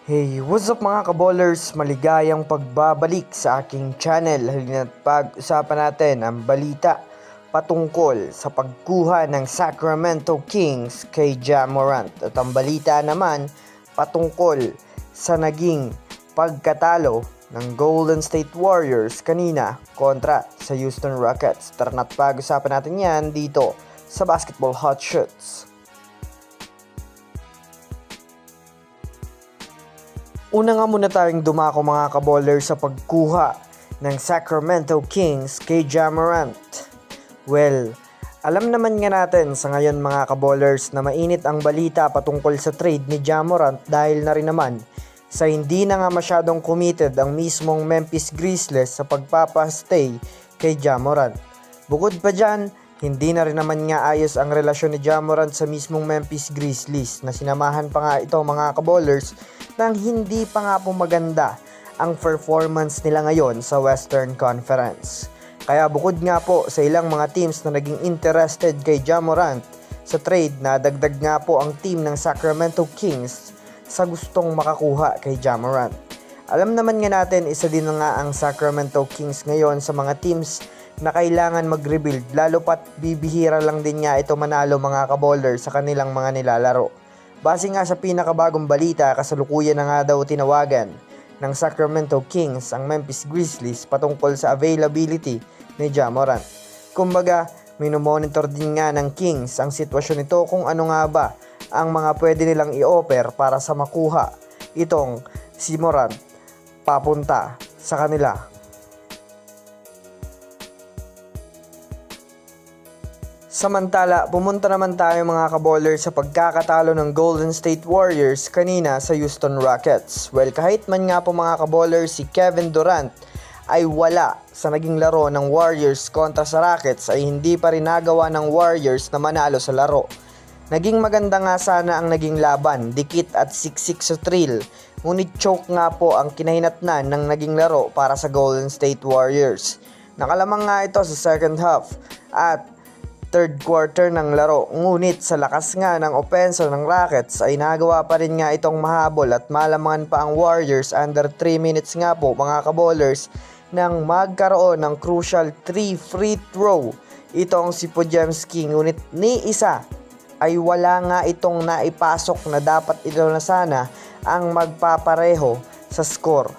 Hey, what's up mga kaballers? Maligayang pagbabalik sa aking channel. Halina't pag-usapan natin ang balita patungkol sa pagkuha ng Sacramento Kings kay Ja Morant. At ang balita naman patungkol sa naging pagkatalo ng Golden State Warriors kanina kontra sa Houston Rockets. Tara na't pag-usapan natin yan dito sa Basketball Hot Shots. Una nga muna tayong dumako mga kaballers sa pagkuha ng Sacramento Kings kay Ja Morant. Well, alam naman nga natin sa ngayon mga kaballers na mainit ang balita patungkol sa trade ni Ja Morant dahil na rin naman sa hindi na nga masyadong committed ang mismong Memphis Grizzlies sa pagpapastay kay Ja Morant. Bukod pa dyan, hindi na rin naman nga ayos ang relasyon ni Ja Morant sa mismong Memphis Grizzlies na sinamahan pa nga ito mga kaballers nang hindi pa nga po maganda ang performance nila ngayon sa Western Conference. Kaya bukod nga po sa ilang mga teams na naging interested kay Ja Morant sa trade, na dagdag nga po ang team ng Sacramento Kings sa gustong makakuha kay Ja Morant. Alam naman nga natin isa din na nga ang Sacramento Kings ngayon sa mga teams na kailangan mag-rebuild, lalo pat bibihira lang din nga ito manalo mga kaballers sa kanilang mga nilalaro. Base nga sa pinakabagong balita, kasalukuyan na nga daw tinawagan ng Sacramento Kings ang Memphis Grizzlies patungkol sa availability ni Ja Morant. Kumbaga, minomonitor din nga ng Kings ang sitwasyon nito kung ano nga ba ang mga pwede nilang i-offer para sa makuha itong si Morant papunta sa kanila. Samantala, pumunta naman tayo mga kaballers sa pagkakatalo ng Golden State Warriors kanina sa Houston Rockets. Well, kahit man nga po mga kaballers si Kevin Durant ay wala sa naging laro ng Warriors kontra sa Rockets, ay hindi pa rin nagawa ng Warriors na manalo sa laro. Naging maganda nga sana ang naging laban, dikit at siksik sa thrill, ngunit choke nga po ang kinahinatnan ng naging laro para sa Golden State Warriors. Nakalamang nga ito sa second half at third quarter ng laro, ngunit sa lakas nga ng openso ng Rockets ay nagawa pa rin nga itong mahabol at malamangan pa ang Warriors under 3 minutes nga po mga kaballers nang magkaroon ng crucial 3 free throw itong si Podziemski, ngunit ni isa ay wala nga itong naipasok na dapat ito na sana ang magpapareho sa score.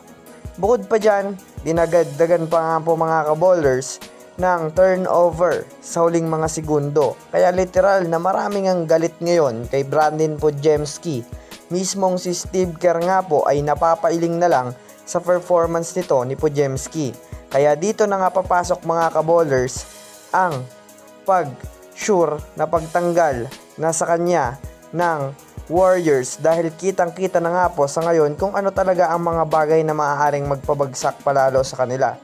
Bukod pa dyan, dinagdagan pa nga po mga kaballers ng turnover sa huling mga segundo. Kaya literal na maraming ang galit ngayon kay Brandon Podziemski. Mismong si Steve Kerr nga po ay napapailing na lang sa performance nito ni Podziemski. Kaya dito na nga papasok mga kaballers ang pag-sure na pagtanggal na sa kanya ng Warriors, dahil kitang-kita na nga po sa ngayon kung ano talaga ang mga bagay na maaaring magpabagsak palalo sa kanila.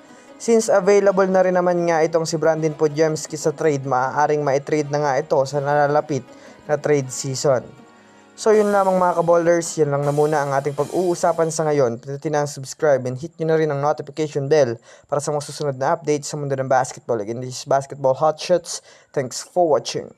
Since available na rin naman nga itong si Brandon Podziemski sa trade, maaaring ma-trade na nga ito sa nalalapit na trade season. So yun lamang mga kaballers, yan lang na muna ang ating pag-uusapan sa ngayon. Pindutin ang subscribe and hit nyo na rin ang notification bell para sa mga susunod na updates sa mundo ng basketball. Again, this is Basketball Hot Shots. Thanks for watching.